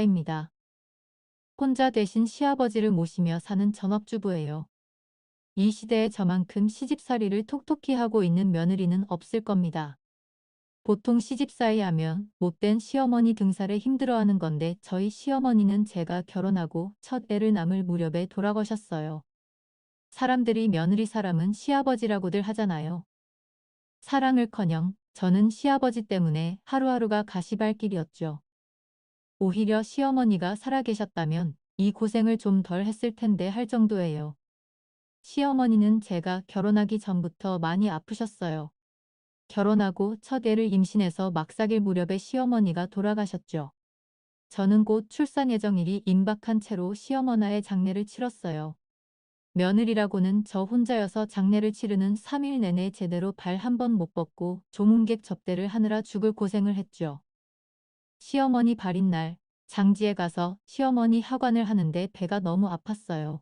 입니다. 혼자 대신 시아버지를 모시며 사는 전업주부예요. 이 시대에 저만큼 시집살이를 톡톡히 하고 있는 며느리는 없을 겁니다. 보통 시집살이 하면 못된 시어머니 등살에 힘들어하는 건데 저희 시어머니는 제가 결혼하고 첫 애를 낳을 무렵에 돌아가셨어요. 사람들이 며느리 사람은 시아버지라고들 하잖아요. 사랑을커녕 저는 시아버지 때문에 하루하루가 가시밭길이었죠. 오히려 시어머니가 살아계셨다면 이 고생을 좀 덜 했을 텐데 할 정도예요. 시어머니는 제가 결혼하기 전부터 많이 아프셨어요. 결혼하고 첫 애를 임신해서 막사길 무렵에 시어머니가 돌아가셨죠. 저는 곧 출산 예정일이 임박한 채로 시어머니의 장례를 치렀어요. 며느리라고는 저 혼자여서 장례를 치르는 3일 내내 제대로 발 한 번 못 뻗고 조문객 접대를 하느라 죽을 고생을 했죠. 시어머니 발인 날 장지에 가서 시어머니 하관을 하는데 배가 너무 아팠어요.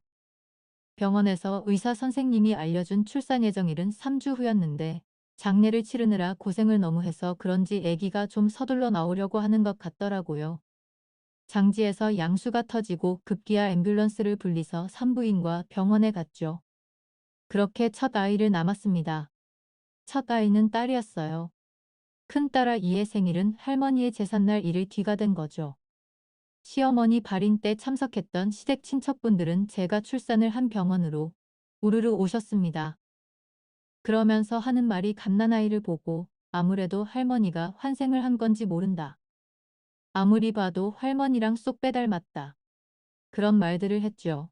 병원에서 의사 선생님이 알려준 출산 예정일은 3주 후였는데 장례를 치르느라 고생을 너무 해서 그런지 아기가 좀 서둘러 나오려고 하는 것 같더라고요. 장지에서 양수가 터지고 급기야 앰뷸런스를 불리서 산부인과 병원에 갔죠. 그렇게 첫 아이를 낳았습니다. 첫 아이는 딸이었어요. 큰딸아 이의 생일은 할머니의 제삿날 일을 뒤가 된 거죠. 시어머니 발인 때 참석했던 시댁 친척분들은 제가 출산을 한 병원으로 우르르 오셨습니다. 그러면서 하는 말이 갓난아이를 보고 아무래도 할머니가 환생을 한 건지 모른다. 아무리 봐도 할머니랑 쏙 빼닮았다. 그런 말들을 했죠.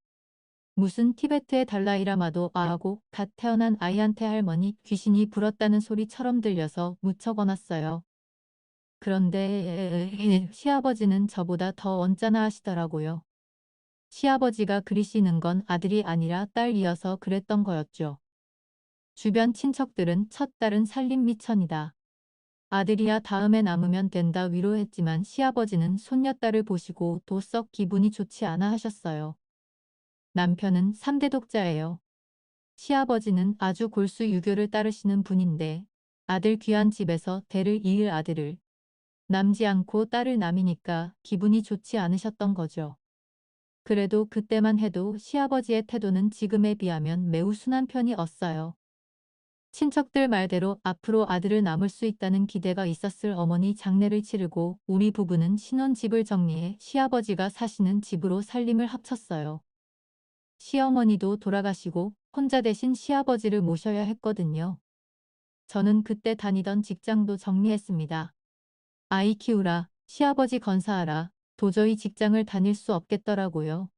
무슨 티베트의 달라이라마도 아하고 갓 태어난 아이한테 할머니 귀신이 불었다는 소리처럼 들려서 무척 어났어요. 그런데 시아버지는 저보다 더 언짢아 하시더라고요. 시아버지가 그리시는 건 아들이 아니라 딸이어서 그랬던 거였죠. 주변 친척들은 첫 딸은 살림 미천이다. 아들이야 다음에 남으면 된다 위로했지만 시아버지는 손녀딸을 보시고 도 썩 기분이 좋지 않아 하셨어요. 남편은 3대 독자예요. 시아버지는 아주 골수 유교를 따르시는 분인데 아들 귀한 집에서 대를 이을 아들을 남지 않고 딸을 남이니까 기분이 좋지 않으셨던 거죠. 그래도 그때만 해도 시아버지의 태도는 지금에 비하면 매우 순한 편이었어요. 친척들 말대로 앞으로 아들을 낳을 수 있다는 기대가 있었을 어머니 장례를 치르고 우리 부부는 신혼집을 정리해 시아버지가 사시는 집으로 살림을 합쳤어요. 시어머니도 돌아가시고 혼자 대신 시아버지를 모셔야 했거든요. 저는 그때 다니던 직장도 정리했습니다. 아이 키우라, 시아버지 건사하라, 도저히 직장을 다닐 수 없겠더라고요.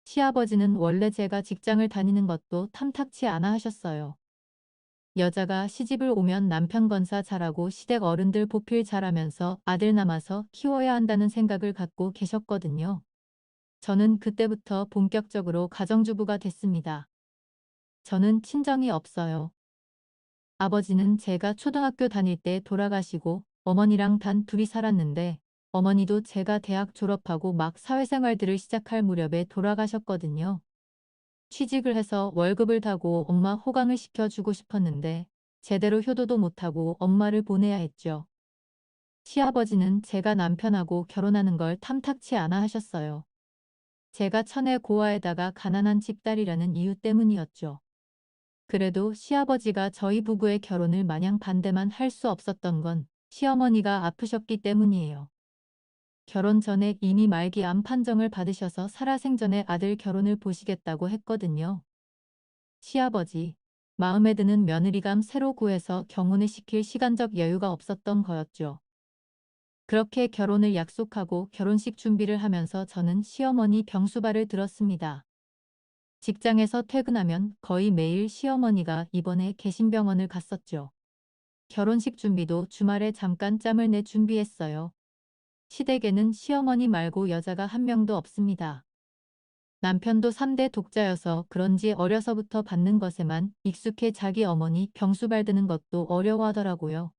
시아버지는 원래 제가 직장을 다니는 것도 탐탁치 않아 하셨어요. 여자가 시집을 오면 남편 건사 잘하고 시댁 어른들 보필 잘하면서 아들 남아서 키워야 한다는 생각을 갖고 계셨거든요. 저는 그때부터 본격적으로 가정주부가 됐습니다. 저는 친정이 없어요. 아버지는 제가 초등학교 다닐 때 돌아가시고 어머니랑 단 둘이 살았는데 어머니도 제가 대학 졸업하고 막 사회생활들을 시작할 무렵에 돌아가셨거든요. 취직을 해서 월급을 타고 엄마 호강을 시켜주고 싶었는데 제대로 효도도 못하고 엄마를 보내야 했죠. 시아버지는 제가 남편하고 결혼하는 걸 탐탁치 않아 하셨어요. 제가 천의 고아에다가 가난한 집딸이라는 이유 때문이었죠. 그래도 시아버지가 저희 부부의 결혼을 마냥 반대만 할 수 없었던 건 시어머니가 아프셨기 때문이에요. 결혼 전에 이미 말기 암 판정을 받으셔서 살아생전에 아들 결혼을 보시겠다고 했거든요. 시아버지, 마음에 드는 며느리감 새로 구해서 경혼을 시킬 시간적 여유가 없었던 거였죠. 그렇게 결혼을 약속하고 결혼식 준비를 하면서 저는 시어머니 병수발을 들었습니다. 직장에서 퇴근하면 거의 매일 시어머니가 입원해 계신 병원을 갔었죠. 결혼식 준비도 주말에 잠깐 짬을 내 준비했어요. 시댁에는 시어머니 말고 여자가 한 명도 없습니다. 남편도 3대 독자여서 그런지 어려서부터 받는 것에만 익숙해 자기 어머니 병수발 드는 것도 어려워하더라고요.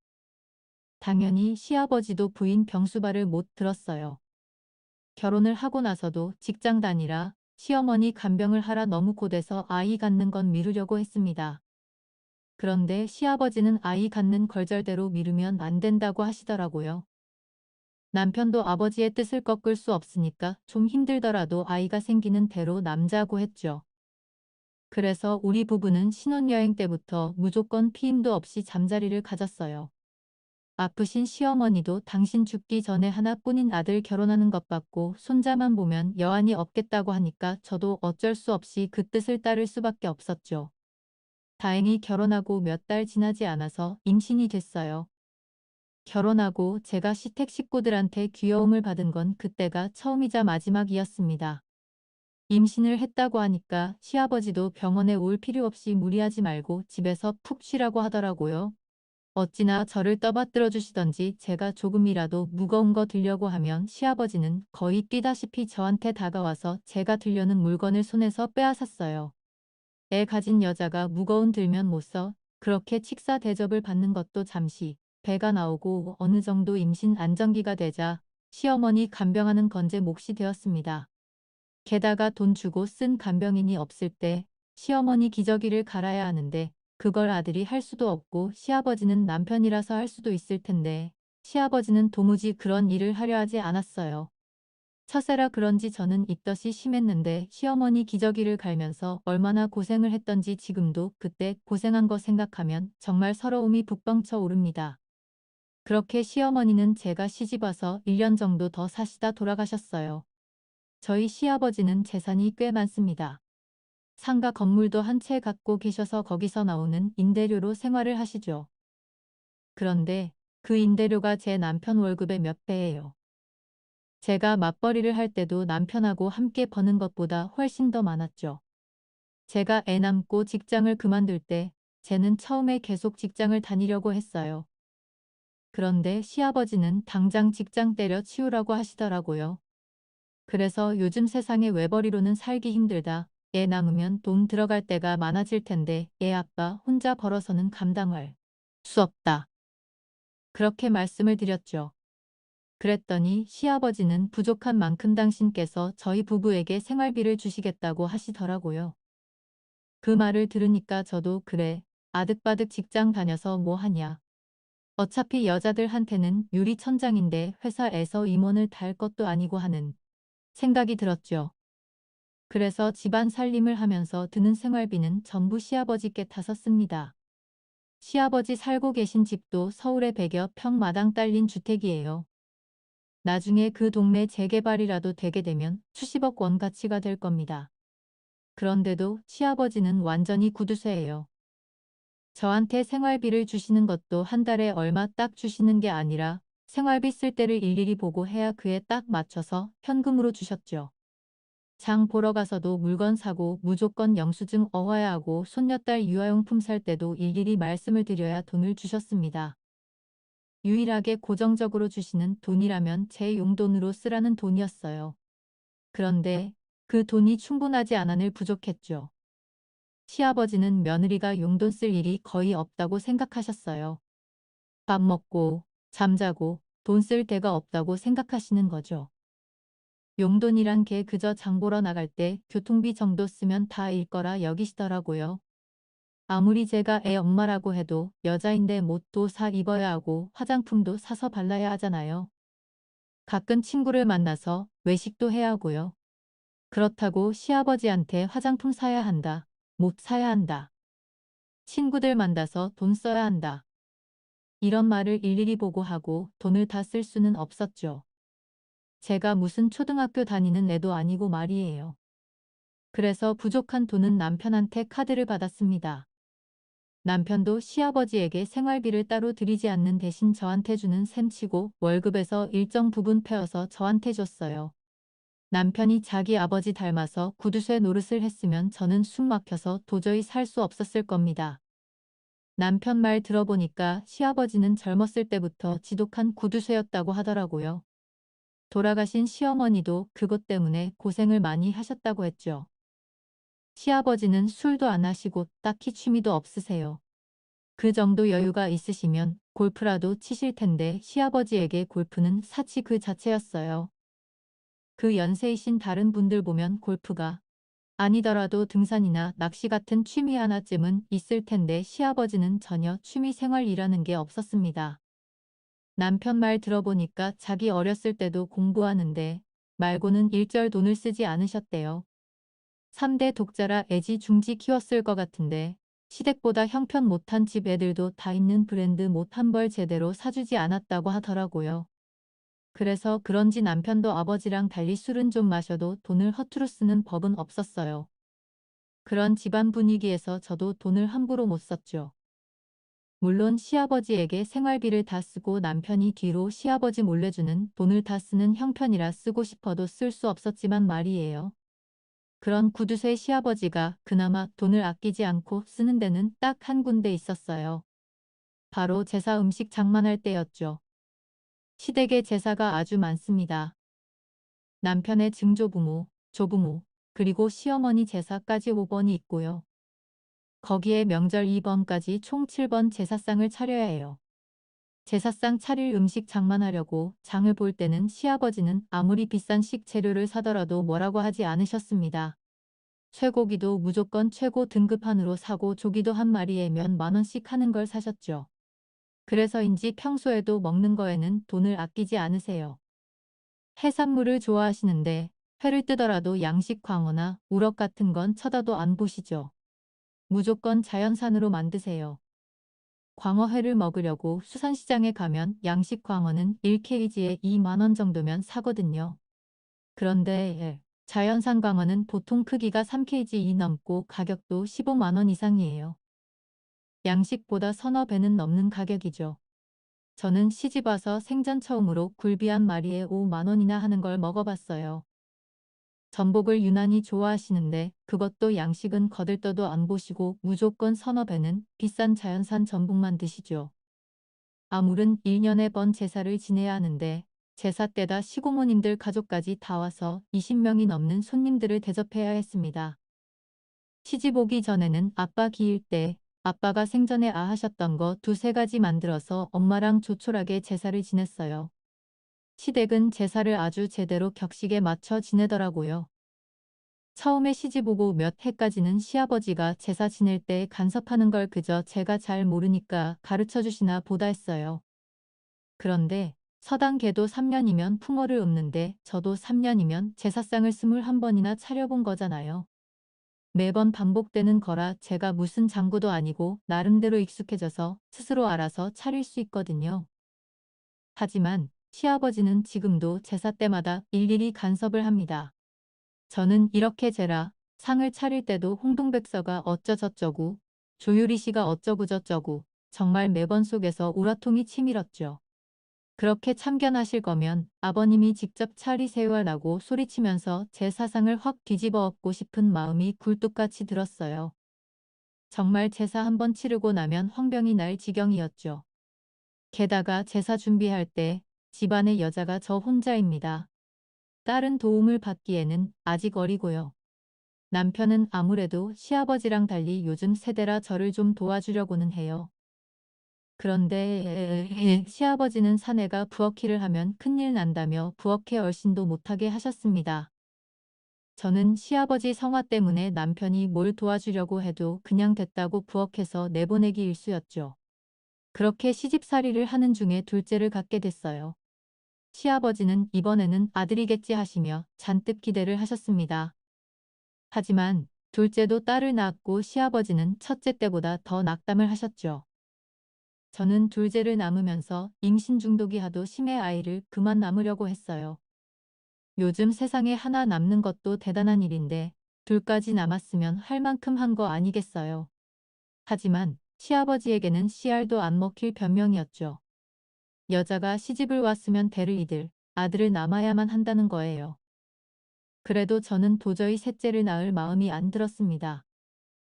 당연히 시아버지도 부인 병수발을 못 들었어요. 결혼을 하고 나서도 직장 다니라 시어머니 간병을 하라 너무 고돼서 아이 갖는 건 미루려고 했습니다. 그런데 시아버지는 아이 갖는 걸절대로 미루면 안 된다고 하시더라고요. 남편도 아버지의 뜻을 꺾을 수 없으니까 좀 힘들더라도 아이가 생기는 대로 남자고 했죠. 그래서 우리 부부는 신혼여행 때부터 무조건 피임도 없이 잠자리를 가졌어요. 아프신 시어머니도 당신 죽기 전에 하나뿐인 아들 결혼하는 것 같고 손자만 보면 여한이 없겠다고 하니까 저도 어쩔 수 없이 그 뜻을 따를 수밖에 없었죠. 다행히 결혼하고 몇 달 지나지 않아서 임신이 됐어요. 결혼하고 제가 시댁 식구들한테 귀여움을 받은 건 그때가 처음이자 마지막이었습니다. 임신을 했다고 하니까 시아버지도 병원에 올 필요 없이 무리하지 말고 집에서 푹 쉬라고 하더라고요. 어찌나 저를 떠받들어 주시던지 제가 조금이라도 무거운 거 들려고 하면 시아버지는 거의 뛰다시피 저한테 다가와서 제가 들려는 물건을 손에서 빼앗았어요. 애 가진 여자가 무거운 들면 못 써. 그렇게 식사 대접을 받는 것도 잠시. 배가 나오고 어느 정도 임신 안정기가 되자 시어머니 간병하는 건제 몫이 되었습니다. 게다가 돈 주고 쓴 간병인이 없을 때 시어머니 기저귀를 갈아야 하는데 그걸 아들이 할 수도 없고 시아버지는 남편이라서 할 수도 있을 텐데 시아버지는 도무지 그런 일을 하려 하지 않았어요. 처세라 그런지 저는 입덧이 심했는데 시어머니 기저귀를 갈면서 얼마나 고생을 했던지 지금도 그때 고생한 거 생각하면 정말 서러움이 북벙쳐 오릅니다. 그렇게 시어머니는 제가 시집와서 1년 정도 더 사시다 돌아가셨어요. 저희 시아버지는 재산이 꽤 많습니다. 상가 건물도 한 채 갖고 계셔서 거기서 나오는 임대료로 생활을 하시죠. 그런데 그 임대료가 제 남편 월급의 몇 배예요. 제가 맞벌이를 할 때도 남편하고 함께 버는 것보다 훨씬 더 많았죠. 제가 애 낳고 직장을 그만둘 때 쟤는 처음에 계속 직장을 다니려고 했어요. 그런데 시아버지는 당장 직장 때려 치우라고 하시더라고요. 그래서 요즘 세상에 외벌이로는 살기 힘들다. 애 낳으면 돈 들어갈 때가 많아질 텐데 애 아빠 혼자 벌어서는 감당할 수 없다. 그렇게 말씀을 드렸죠. 그랬더니 시아버지는 부족한 만큼 당신께서 저희 부부에게 생활비를 주시겠다고 하시더라고요. 그 말을 들으니까 저도 그래, 아득바득 직장 다녀서 뭐 하냐. 어차피 여자들한테는 유리천장인데 회사에서 임원을 달 것도 아니고 하는 생각이 들었죠. 그래서 집안 살림을 하면서 드는 생활비는 전부 시아버지께 다 썼습니다. 시아버지 살고 계신 집도 서울의 100여 평 마당 딸린 주택이에요. 나중에 그 동네 재개발이라도 되게 되면 수십억 원 가치가 될 겁니다. 그런데도 시아버지는 완전히 구두쇠예요. 저한테 생활비를 주시는 것도 한 달에 얼마 딱 주시는 게 아니라 생활비 쓸 때를 일일이 보고 해야 그에 딱 맞춰서 현금으로 주셨죠. 장 보러 가서도 물건 사고 무조건 영수증 얻어야 하고 손녀딸 유아용품 살 때도 일일이 말씀을 드려야 돈을 주셨습니다. 유일하게 고정적으로 주시는 돈이라면 제 용돈으로 쓰라는 돈이었어요. 그런데 그 돈이 충분하지 않아 부족했죠. 시아버지는 며느리가 용돈 쓸 일이 거의 없다고 생각하셨어요. 밥 먹고 잠자고 돈 쓸 데가 없다고 생각하시는 거죠. 용돈이란 게 그저 장 보러 나갈 때 교통비 정도 쓰면 다일 거라 여기시더라고요. 아무리 제가 애 엄마라고 해도 여자인데 옷도 사 입어야 하고 화장품도 사서 발라야 하잖아요. 가끔 친구를 만나서 외식도 해야 하고요. 그렇다고 시아버지한테 화장품 사야 한다. 못 사야 한다. 친구들 만나서 돈 써야 한다. 이런 말을 일일이 보고하고 돈을 다 쓸 수는 없었죠. 제가 무슨 초등학교 다니는 애도 아니고 말이에요. 그래서 부족한 돈은 남편한테 카드를 받았습니다. 남편도 시아버지에게 생활비를 따로 드리지 않는 대신 저한테 주는 셈치고 월급에서 일정 부분 빼어서 저한테 줬어요. 남편이 자기 아버지 닮아서 구두쇠 노릇을 했으면 저는 숨 막혀서 도저히 살 수 없었을 겁니다. 남편 말 들어보니까 시아버지는 젊었을 때부터 지독한 구두쇠였다고 하더라고요. 돌아가신 시어머니도 그것 때문에 고생을 많이 하셨다고 했죠. 시아버지는 술도 안 하시고 딱히 취미도 없으세요. 그 정도 여유가 있으시면 골프라도 치실 텐데 시아버지에게 골프는 사치 그 자체였어요. 그 연세이신 다른 분들 보면 골프가 아니더라도 등산이나 낚시 같은 취미 하나쯤은 있을 텐데 시아버지는 전혀 취미 생활이라는 게 없었습니다. 남편 말 들어보니까 자기 어렸을 때도 공부하는데 말고는 일절 돈을 쓰지 않으셨대요. 3대 독자라 애지중지 키웠을 것 같은데 시댁보다 형편 못한 집 애들도 다 있는 브랜드 못 한 벌 제대로 사주지 않았다고 하더라고요. 그래서 그런지 남편도 아버지랑 달리 술은 좀 마셔도 돈을 허투루 쓰는 법은 없었어요. 그런 집안 분위기에서 저도 돈을 함부로 못 썼죠. 물론 시아버지에게 생활비를 다 쓰고 남편이 뒤로 시아버지 몰래 주는 돈을 다 쓰는 형편이라 쓰고 싶어도 쓸 수 없었지만 말이에요. 그런 구두쇠 시아버지가 그나마 돈을 아끼지 않고 쓰는 데는 딱 한 군데 있었어요. 바로 제사 음식 장만할 때였죠. 시댁에 제사가 아주 많습니다. 남편의 증조부모, 조부모, 그리고 시어머니 제사까지 5번이 있고요. 거기에 명절 2번까지 총 7번 제사상을 차려야 해요. 제사상 차릴 음식 장만하려고 장을 볼 때는 시아버지는 아무리 비싼 식재료를 사더라도 뭐라고 하지 않으셨습니다. 쇠고기도 무조건 최고 등급한으로 사고 조기도 한 마리에 몇 만원씩 하는 걸 사셨죠. 그래서인지 평소에도 먹는 거에는 돈을 아끼지 않으세요. 해산물을 좋아하시는데 회를 뜨더라도 양식 광어나 우럭 같은 건 쳐다도 안 보시죠. 무조건 자연산으로 만드세요. 광어회를 먹으려고 수산시장에 가면 양식 광어는 1kg에 2만 원 정도면 사거든요. 그런데 자연산 광어는 보통 크기가 3kg 넘고 가격도 15만 원 이상이에요. 양식보다 서너 배는 넘는 가격이죠. 저는 시집 와서 생전 처음으로 굴비 한 마리에 5만 원이나 하는 걸 먹어봤어요. 전복을 유난히 좋아하시는데 그것도 양식은 거들떠도 안 보시고 무조건 서너 배는 비싼 자연산 전복만 드시죠. 아무른 1년에 번 제사를 지내야 하는데 제사 때다 시고모님들 가족까지 다 와서 20명이 넘는 손님들을 대접해야 했습니다. 시집 오기 전에는 아빠 기일 때 아빠가 생전에 하셨던 거 두세 가지 만들어서 엄마랑 조촐하게 제사를 지냈어요. 시댁은 제사를 아주 제대로 격식에 맞춰 지내더라고요. 처음에 시집 오고 몇 해까지는 시아버지가 제사 지낼 때 간섭하는 걸 그저 제가 잘 모르니까 가르쳐 주시나 보다 했어요. 그런데 서당 계도 3년이면 풍어를 읊는데 저도 3년이면 제사상을 21번이나 차려본 거잖아요. 매번 반복되는 거라 제가 무슨 장구도 아니고 나름대로 익숙해져서 스스로 알아서 차릴 수 있거든요. 하지만 시아버지는 지금도 제사 때마다 일일이 간섭을 합니다. 저는 이렇게 제라 상을 차릴 때도 홍동백서가 어쩌저쩌고 조유리 씨가 어쩌고저쩌고 정말 매번 속에서 우라통이 치밀었죠. 그렇게 참견하실 거면 아버님이 직접 차리세요라고 소리치면서 제 사상을 확 뒤집어 엎고 싶은 마음이 굴뚝같이 들었어요. 정말 제사 한번 치르고 나면 황병이 날 지경이었죠. 게다가 제사 준비할 때 집안의 여자가 저 혼자입니다. 딸은 도움을 받기에는 아직 어리고요. 남편은 아무래도 시아버지랑 달리 요즘 세대라 저를 좀 도와주려고는 해요. 그런데 시아버지는 사내가 부엌일을 하면 큰일 난다며 부엌에 얼씬도 못하게 하셨습니다. 저는 시아버지 성화 때문에 남편이 뭘 도와주려고 해도 그냥 됐다고 부엌에서 내보내기 일쑤였죠. 그렇게 시집살이를 하는 중에 둘째를 갖게 됐어요. 시아버지는 이번에는 아들이겠지 하시며 잔뜩 기대를 하셨습니다. 하지만 둘째도 딸을 낳았고 시아버지는 첫째 때보다 더 낙담을 하셨죠. 저는 둘째를 낳으면서 임신 중독이 하도 심해 아이를 그만 낳으려고 했어요. 요즘 세상에 하나 남는 것도 대단한 일인데 둘까지 남았으면 할 만큼 한 거 아니겠어요. 하지만 시아버지에게는 씨알도 안 먹힐 변명이었죠. 여자가 시집을 왔으면 대를 이들 아들을 낳아야만 한다는 거예요. 그래도 저는 도저히 셋째를 낳을 마음이 안 들었습니다.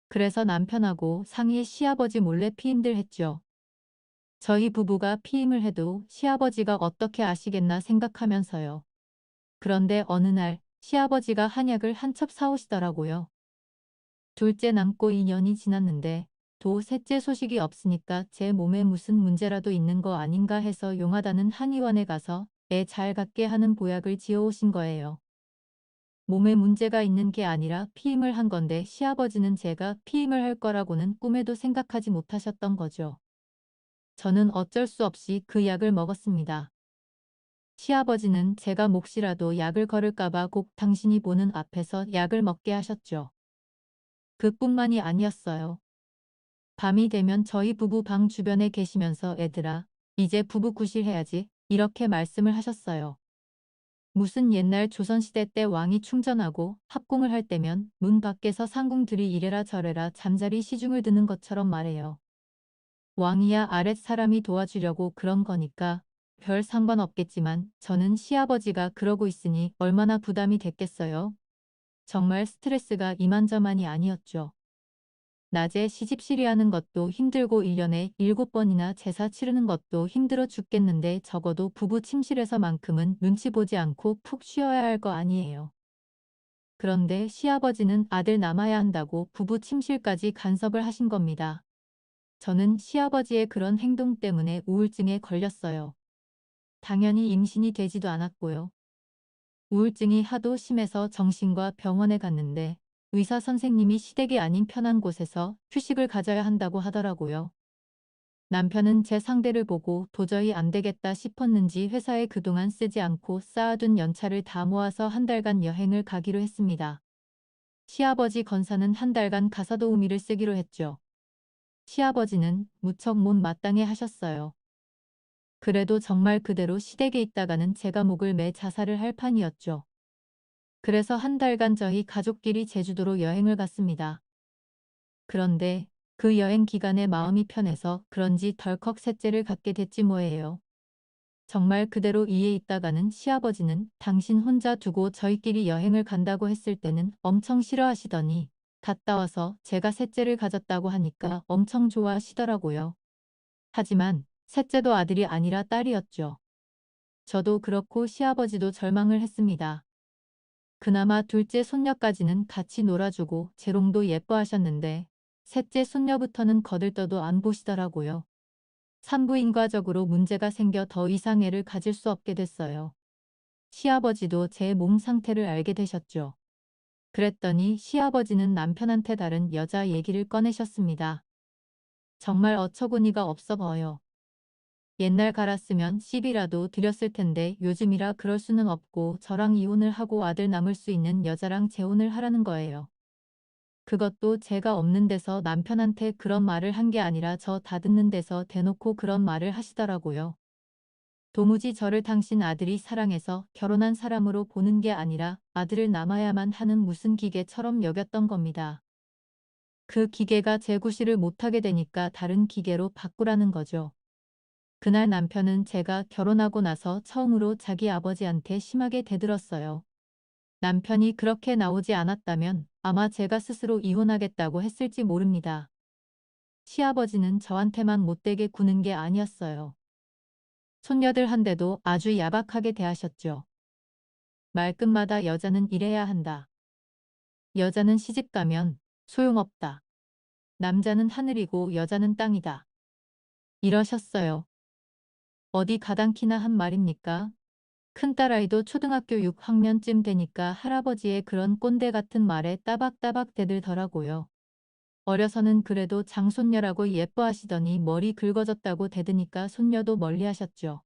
그래서 남편하고 상의해 시아버지 몰래 피임들 했죠. 저희 부부가 피임을 해도 시아버지가 어떻게 아시겠나 생각하면서요. 그런데 어느 날 시아버지가 한약을 한 첩 사오시더라고요. 둘째 남고 2년이 지났는데 도 셋째 소식이 없으니까 제 몸에 무슨 문제라도 있는 거 아닌가 해서 용하다는 한의원에 가서 애 잘 갖게 하는 보약을 지어오신 거예요. 몸에 문제가 있는 게 아니라 피임을 한 건데 시아버지는 제가 피임을 할 거라고는 꿈에도 생각하지 못하셨던 거죠. 저는 어쩔 수 없이 그 약을 먹었습니다. 시아버지는 제가 몫이라도 약을 걸을까봐 꼭 당신이 보는 앞에서 약을 먹게 하셨죠. 그뿐만이 아니었어요. 밤이 되면 저희 부부 방 주변에 계시면서 애들아, 이제 부부 구실해야지 이렇게 말씀을 하셨어요. 무슨 옛날 조선시대 때 왕이 충전하고 합궁을 할 때면 문 밖에서 상궁들이 이래라 저래라 잠자리 시중을 드는 것처럼 말해요. 왕이야 아랫 사람이 도와주려고 그런 거니까 별 상관없겠지만 저는 시아버지가 그러고 있으니 얼마나 부담이 됐겠어요. 정말 스트레스가 이만저만이 아니었죠. 낮에 시집살이하는 것도 힘들고 1년에 7번이나 제사 치르는 것도 힘들어 죽겠는데 적어도 부부 침실에서만큼은 눈치 보지 않고 푹 쉬어야 할 거 아니에요. 그런데 시아버지는 아들 남아야 한다고 부부 침실까지 간섭을 하신 겁니다. 저는 시아버지의 그런 행동 때문에 우울증에 걸렸어요. 당연히 임신이 되지도 않았고요. 우울증이 하도 심해서 정신과 병원에 갔는데 의사 선생님이 시댁이 아닌 편한 곳에서 휴식을 가져야 한다고 하더라고요. 남편은 제 상대를 보고 도저히 안 되겠다 싶었는지 회사에 그동안 쓰지 않고 쌓아둔 연차를 다 모아서 한 달간 여행을 가기로 했습니다. 시아버지 건사는 한 달간 가사도우미를 쓰기로 했죠. 시아버지는 무척 못 마땅해 하셨어요. 그래도 정말 그대로 시댁에 있다가는 제가 목을 매 자살을 할 판이었죠. 그래서 한 달간 저희 가족끼리 제주도로 여행을 갔습니다. 그런데 그 여행 기간에 마음이 편해서 그런지 덜컥 셋째를 갖게 됐지 뭐예요. 정말 그대로 이에 있다가는 시아버지는 당신 혼자 두고 저희끼리 여행을 간다고 했을 때는 엄청 싫어하시더니 갔다 와서 제가 셋째를 가졌다고 하니까 엄청 좋아하시더라고요. 하지만 셋째도 아들이 아니라 딸이었죠. 저도 그렇고 시아버지도 절망을 했습니다. 그나마 둘째 손녀까지는 같이 놀아주고 재롱도 예뻐하셨는데 셋째 손녀부터는 거들떠도 안 보시더라고요. 산부인과적으로 문제가 생겨 더 이상 애를 가질 수 없게 됐어요. 시아버지도 제 몸 상태를 알게 되셨죠. 그랬더니 시아버지는 남편한테 다른 여자 얘기를 꺼내셨습니다. 정말 어처구니가 없어 보여. 옛날 갈았으면 시비라도 드렸을 텐데 요즘이라 그럴 수는 없고 저랑 이혼을 하고 아들 낳을 수 있는 여자랑 재혼을 하라는 거예요. 그것도 제가 없는 데서 남편한테 그런 말을 한 게 아니라 저 다 듣는 데서 대놓고 그런 말을 하시더라고요. 도무지 저를 당신 아들이 사랑해서 결혼한 사람으로 보는 게 아니라 아들을 낳아야만 하는 무슨 기계처럼 여겼던 겁니다. 그 기계가 제 구실을 못하게 되니까 다른 기계로 바꾸라는 거죠. 그날 남편은 제가 결혼하고 나서 처음으로 자기 아버지한테 심하게 대들었어요. 남편이 그렇게 나오지 않았다면 아마 제가 스스로 이혼하겠다고 했을지 모릅니다. 시아버지는 저한테만 못되게 구는 게 아니었어요. 손녀들한테도 아주 야박하게 대하셨죠. 말끝마다 여자는 이래야 한다. 여자는 시집가면 소용없다. 남자는 하늘이고 여자는 땅이다. 이러셨어요. 어디 가당키나 한 말입니까? 큰딸아이도 초등학교 6학년쯤 되니까 할아버지의 그런 꼰대 같은 말에 따박따박 대들더라고요. 어려서는 그래도 장손녀라고 예뻐하시더니 머리 긁어졌다고 대드니까 손녀도 멀리하셨죠.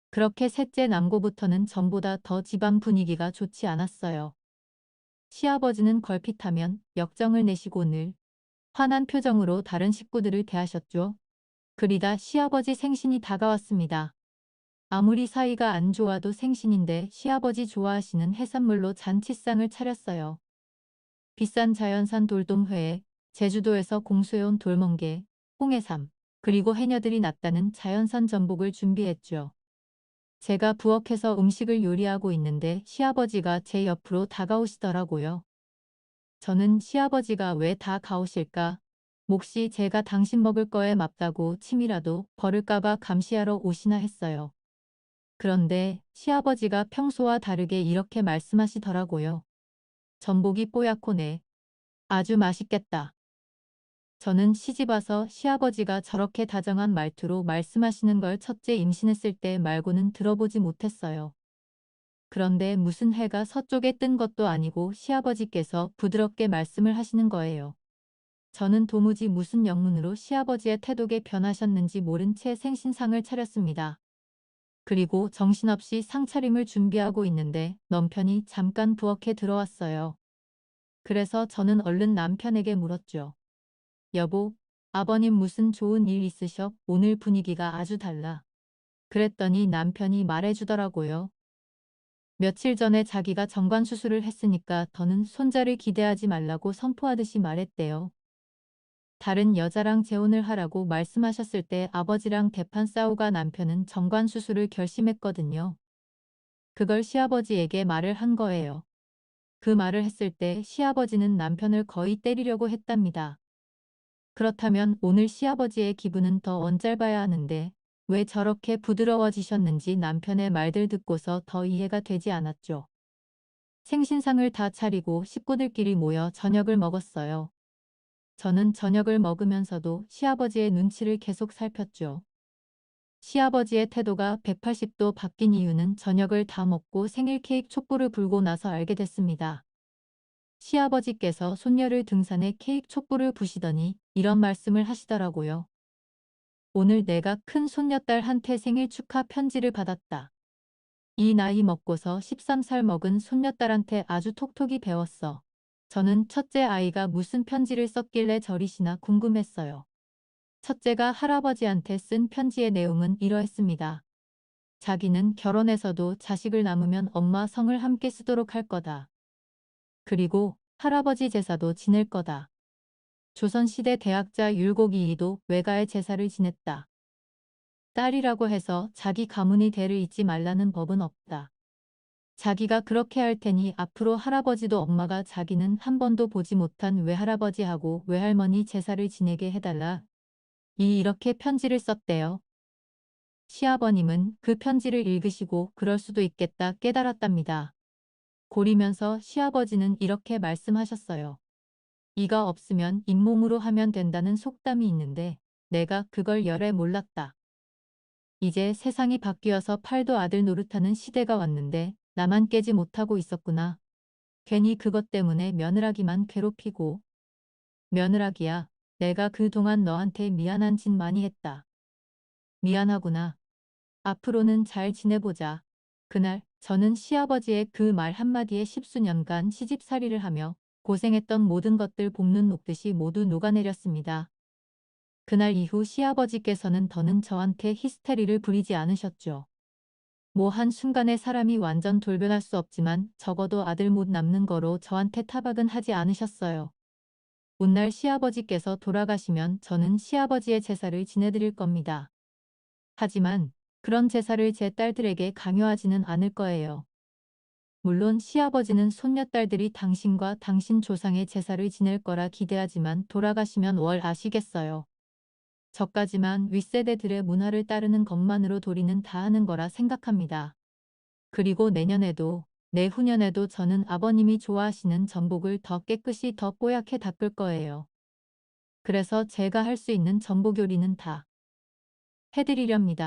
그렇게 셋째 남고부터는 전보다 더 집안 분위기가 좋지 않았어요. 시아버지는 걸핏하면 역정을 내시고 늘 화난 표정으로 다른 식구들을 대하셨죠. 그리다 시아버지 생신이 다가왔습니다. 아무리 사이가 안 좋아도 생신인데 시아버지 좋아하시는 해산물로 잔치상을 차렸어요. 비싼 자연산 돌돔회에 제주도에서 공수해온 돌멍게, 홍해삼, 그리고 해녀들이 났다는 자연산 전복을 준비했죠. 제가 부엌에서 음식을 요리하고 있는데 시아버지가 제 옆으로 다가오시더라고요. 저는 시아버지가 왜 다가오실까? 몫이 제가 당신 먹을 거에 맙다고 침이라도 버릴까봐 감시하러 오시나 했어요. 그런데 시아버지가 평소와 다르게 이렇게 말씀하시더라고요. 전복이 뽀얗고네. 아주 맛있겠다. 저는 시집와서 시아버지가 저렇게 다정한 말투로 말씀하시는 걸 첫째 임신했을 때 말고는 들어보지 못했어요. 그런데 무슨 해가 서쪽에 뜬 것도 아니고 시아버지께서 부드럽게 말씀을 하시는 거예요. 저는 도무지 무슨 영문으로 시아버지의 태도에 변하셨는지 모른 채 생신상을 차렸습니다. 그리고 정신없이 상차림을 준비하고 있는데 남편이 잠깐 부엌에 들어왔어요. 그래서 저는 얼른 남편에게 물었죠. 여보, 아버님 무슨 좋은 일 있으셔? 오늘 분위기가 아주 달라. 그랬더니 남편이 말해주더라고요. 며칠 전에 자기가 정관 수술을 했으니까 더는 손자를 기대하지 말라고 선포하듯이 말했대요. 다른 여자랑 재혼을 하라고 말씀하셨을 때 아버지랑 대판 싸우가 남편은 정관 수술을 결심했거든요. 그걸 시아버지에게 말을 한 거예요. 그 말을 했을 때 시아버지는 남편을 거의 때리려고 했답니다. 그렇다면 오늘 시아버지의 기분은 더 언짢아야 하는데 왜 저렇게 부드러워지셨는지 남편의 말들 듣고서 더 이해가 되지 않았죠. 생신상을 다 차리고 식구들끼리 모여 저녁을 먹었어요. 저는 저녁을 먹으면서도 시아버지의 눈치를 계속 살폈죠. 시아버지의 태도가 180도 바뀐 이유는 저녁을 다 먹고 생일 케이크 촛불을 불고 나서 알게 됐습니다. 시아버지께서 손녀를 등산해 케이크 촛불을 부시더니 이런 말씀을 하시더라고요. 오늘 내가 큰 손녀딸한테 생일 축하 편지를 받았다. 이 나이 먹고서 13살 먹은 손녀딸한테 아주 톡톡히 배웠어. 저는 첫째 아이가 무슨 편지를 썼길래 저리시나 궁금했어요. 첫째가 할아버지한테 쓴 편지의 내용은 이러했습니다. 자기는 결혼해서도 자식을 낳으면 엄마 성을 함께 쓰도록 할 거다. 그리고 할아버지 제사도 지낼 거다. 조선시대 대학자 율곡이이도 외가의 제사를 지냈다. 딸이라고 해서 자기 가문의 대를 잊지 말라는 법은 없다. 자기가 그렇게 할 테니 앞으로 할아버지도 엄마가 자기는 한 번도 보지 못한 외할아버지하고 외할머니 제사를 지내게 해달라. 이렇게 편지를 썼대요. 시아버님은 그 편지를 읽으시고 그럴 수도 있겠다 깨달았답니다. 고리면서 시아버지는 이렇게 말씀하셨어요. 이가 없으면 잇몸으로 하면 된다는 속담이 있는데 내가 그걸 열에 몰랐다. 이제 세상이 바뀌어서 팔도 아들 노릇하는 시대가 왔는데 나만 깨지 못하고 있었구나. 괜히 그것 때문에 며느라기만 괴롭히고. 며느라기야, 내가 그동안 너한테 미안한 짓 많이 했다. 미안하구나. 앞으로는 잘 지내보자. 그날 저는 시아버지의 그 말 한마디에 10수년간 시집살이를 하며 고생했던 모든 것들 볶는 녹듯이 모두 녹아내렸습니다. 그날 이후 시아버지께서는 더는 저한테 히스테리를 부리지 않으셨죠. 뭐 한순간에 사람이 완전 돌변할 수 없지만 적어도 아들 못 남는 거로 저한테 타박은 하지 않으셨어요. 훗날 시아버지께서 돌아가시면 저는 시아버지의 제사를 지내드릴 겁니다. 하지만 그런 제사를 제 딸들에게 강요하지는 않을 거예요. 물론 시아버지는 손녀딸들이 당신과 당신 조상의 제사를 지낼 거라 기대하지만 돌아가시면 월 아시겠어요. 저까지만 윗세대들의 문화를 따르는 것만으로 도리는 다 하는 거라 생각합니다. 그리고 내년에도 내후년에도 저는 아버님이 좋아하시는 전복을 더 깨끗이 더 뽀얗게 닦을 거예요. 그래서 제가 할 수 있는 전복 요리는 다 해드리렵니다.